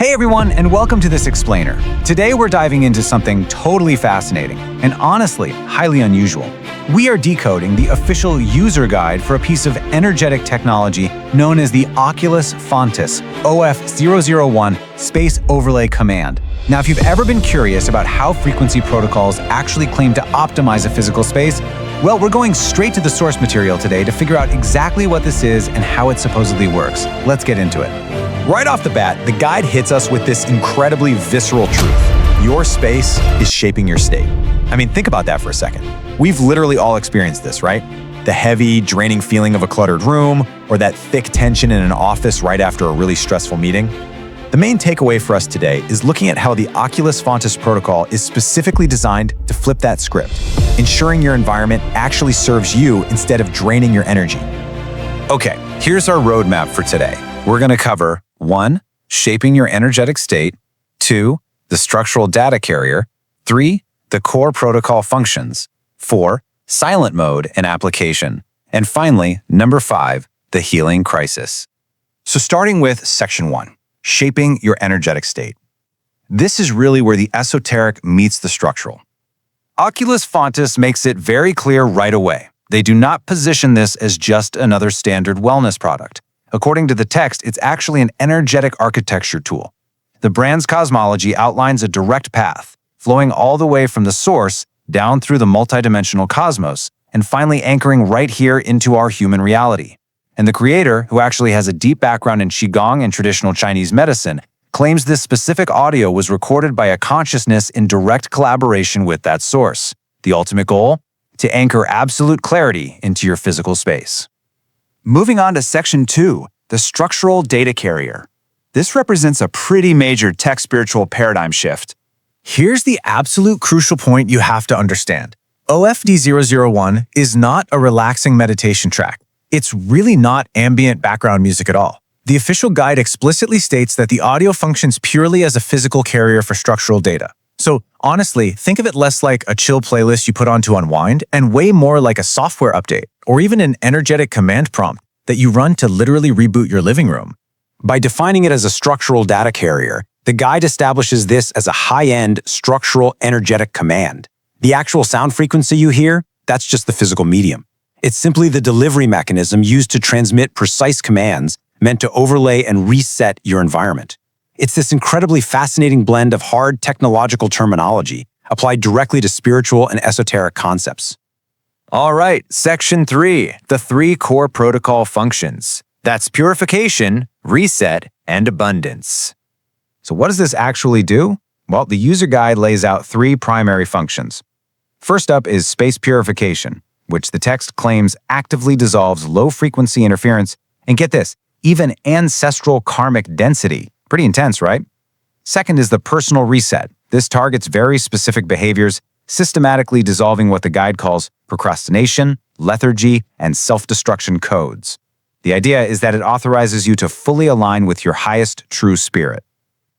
Hey everyone, and welcome to this explainer. Today we're diving into something totally fascinating and honestly highly unusual. We are decoding the official user guide for a piece of energetic technology known as the Oculus Fontis OF-001 Space Overlay Command. Now, if you've ever been curious about how frequency protocols actually claim to optimize a physical space, well, we're going straight to the source material today to figure out exactly what this is and how it supposedly works. Let's get into it. Right off the bat, the guide hits us with this incredibly visceral truth. Your space is shaping your state. I mean, think about that for a second. We've literally all experienced this, right? The heavy, draining feeling of a cluttered room, or that thick tension in an office right after a really stressful meeting. The main takeaway for us today is looking at how the Oculus Fontis protocol is specifically designed to flip that script, ensuring your environment actually serves you instead of draining your energy. Okay, here's our roadmap for today. We're going to cover 1. Shaping your energetic state. 2. The structural data carrier. 3. The core protocol functions. 4. Silent mode and application. And finally, number 5. The healing crisis. So starting with section 1, shaping your energetic state. This is really where the esoteric meets the structural. Oculus Fontis makes it very clear right away. They do not position this as just another standard wellness product. According to the text, it's actually an energetic architecture tool. The brand's cosmology outlines a direct path, flowing all the way from the source down through the multidimensional cosmos, and finally anchoring right here into our human reality. And the creator, who actually has a deep background in Qigong and traditional Chinese medicine, claims this specific audio was recorded by a consciousness in direct collaboration with that source. The ultimate goal? To anchor absolute clarity into your physical space. Moving on to section 2, the structural data carrier. This represents a pretty major tech-spiritual paradigm shift. Here's the absolute crucial point you have to understand. OF-001 is not a relaxing meditation track. It's really not ambient background music at all. The official guide explicitly states that the audio functions purely as a physical carrier for structural data. So honestly, think of it less like a chill playlist you put on to unwind and way more like a software update or even an energetic command prompt that you run to literally reboot your living room. By defining it as a structural data carrier, the guide establishes this as a high-end structural energetic command. The actual sound frequency you hear, that's just the physical medium. It's simply the delivery mechanism used to transmit precise commands meant to overlay and reset your environment. It's this incredibly fascinating blend of hard technological terminology applied directly to spiritual and esoteric concepts. All right, section 3, the 3 core protocol functions. That's purification, reset, and abundance. So what does this actually do? Well, the user guide lays out 3 primary functions. First up is space purification, which the text claims actively dissolves low-frequency interference, and get this, even ancestral karmic density. Pretty intense, right? Second is the personal reset. This targets very specific behaviors, systematically dissolving what the guide calls procrastination, lethargy, and self-destruction codes. The idea is that it authorizes you to fully align with your highest true spirit.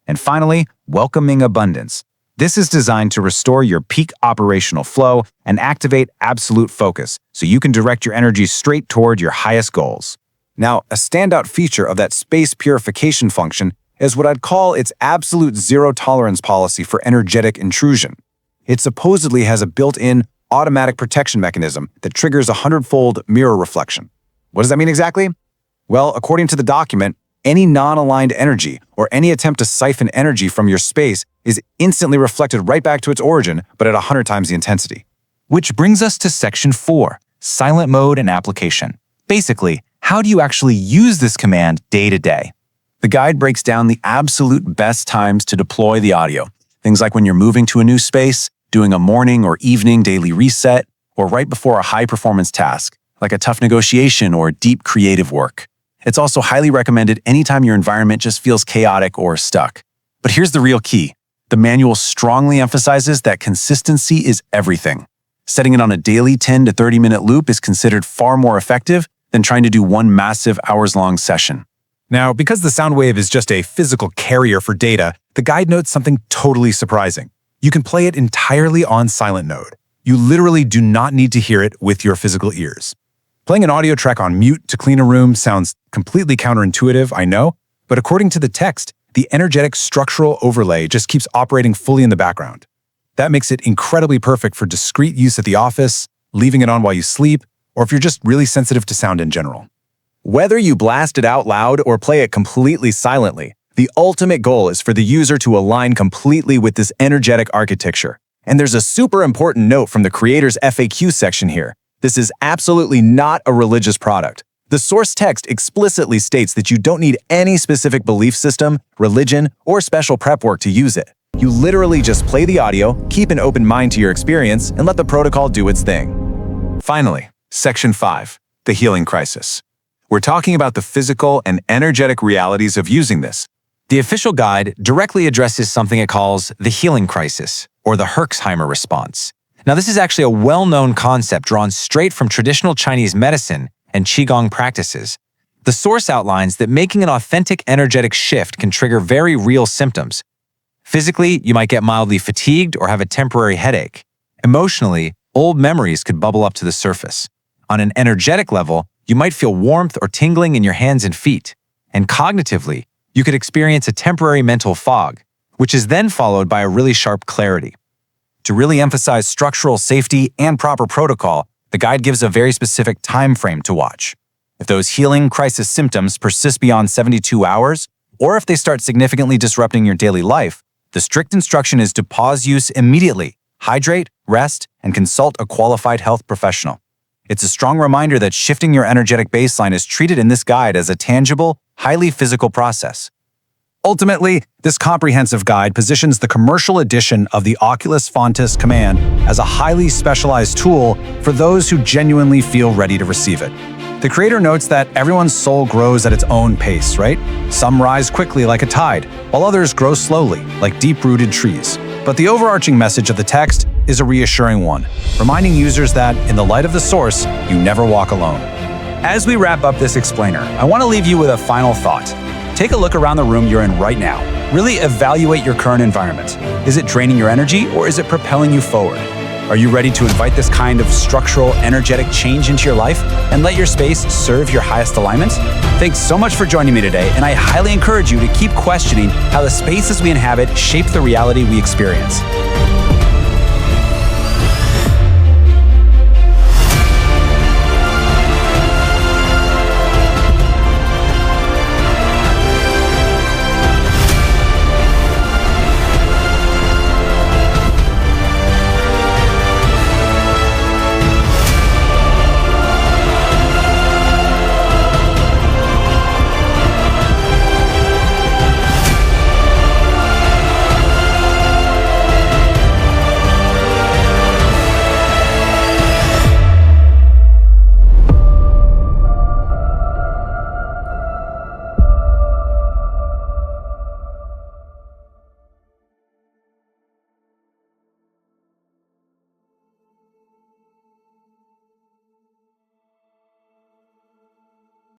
And finally, welcoming abundance. This is designed to restore your peak operational flow and activate absolute focus so you can direct your energy straight toward your highest goals. Now, a standout feature of that space purification function is what I'd call its absolute zero-tolerance policy for energetic intrusion. It supposedly has a built-in automatic protection mechanism that triggers a 100-fold mirror reflection. What does that mean exactly? Well, according to the document, any non-aligned energy or any attempt to siphon energy from your space is instantly reflected right back to its origin, but at 100 times the intensity. Which brings us to section 4, silent mode and application. Basically, how do you actually use this command day to day? The guide breaks down the absolute best times to deploy the audio. Things like when you're moving to a new space, doing a morning or evening daily reset, or right before a high-performance task, like a tough negotiation or deep creative work. It's also highly recommended anytime your environment just feels chaotic or stuck. But here's the real key. The manual strongly emphasizes that consistency is everything. Setting it on a daily 10 to 30-minute loop is considered far more effective than trying to do one massive hours-long session. Now, because the sound wave is just a physical carrier for data, the guide notes something totally surprising. You can play it entirely on silent mode. You literally do not need to hear it with your physical ears. Playing an audio track on mute to clean a room sounds completely counterintuitive, I know, but according to the text, the energetic structural overlay just keeps operating fully in the background. That makes it incredibly perfect for discrete use at the office, leaving it on while you sleep, or if you're just really sensitive to sound in general. Whether you blast it out loud or play it completely silently, the ultimate goal is for the user to align completely with this energetic architecture. And there's a super important note from the creator's FAQ section here. This is absolutely not a religious product. The source text explicitly states that you don't need any specific belief system, religion, or special prep work to use it. You literally just play the audio, keep an open mind to your experience, and let the protocol do its thing. Finally, Section 5, the healing crisis. We're talking about the physical and energetic realities of using this. The official guide directly addresses something it calls the healing crisis, or the Herxheimer response. Now, this is actually a well-known concept drawn straight from traditional Chinese medicine and Qigong practices. The source outlines that making an authentic energetic shift can trigger very real symptoms. Physically, you might get mildly fatigued or have a temporary headache. Emotionally, old memories could bubble up to the surface. On an energetic level, you might feel warmth or tingling in your hands and feet. And cognitively, you could experience a temporary mental fog, which is then followed by a really sharp clarity. To really emphasize structural safety and proper protocol, the guide gives a very specific time frame to watch. If those healing crisis symptoms persist beyond 72 hours, or if they start significantly disrupting your daily life, the strict instruction is to pause use immediately, hydrate, rest, and consult a qualified health professional. It's a strong reminder that shifting your energetic baseline is treated in this guide as a tangible, highly physical process. Ultimately, this comprehensive guide positions the commercial edition of the Oculus Fontis command as a highly specialized tool for those who genuinely feel ready to receive it. The creator notes that everyone's soul grows at its own pace, right? Some rise quickly like a tide, while others grow slowly, like deep-rooted trees. But the overarching message of the text is a reassuring one, reminding users that, in the light of the source, you never walk alone. As we wrap up this explainer, I want to leave you with a final thought. Take a look around the room you're in right now. Really evaluate your current environment. Is it draining your energy, or is it propelling you forward? Are you ready to invite this kind of structural, energetic change into your life and let your space serve your highest alignment? Thanks so much for joining me today, and I highly encourage you to keep questioning how the spaces we inhabit shape the reality we experience.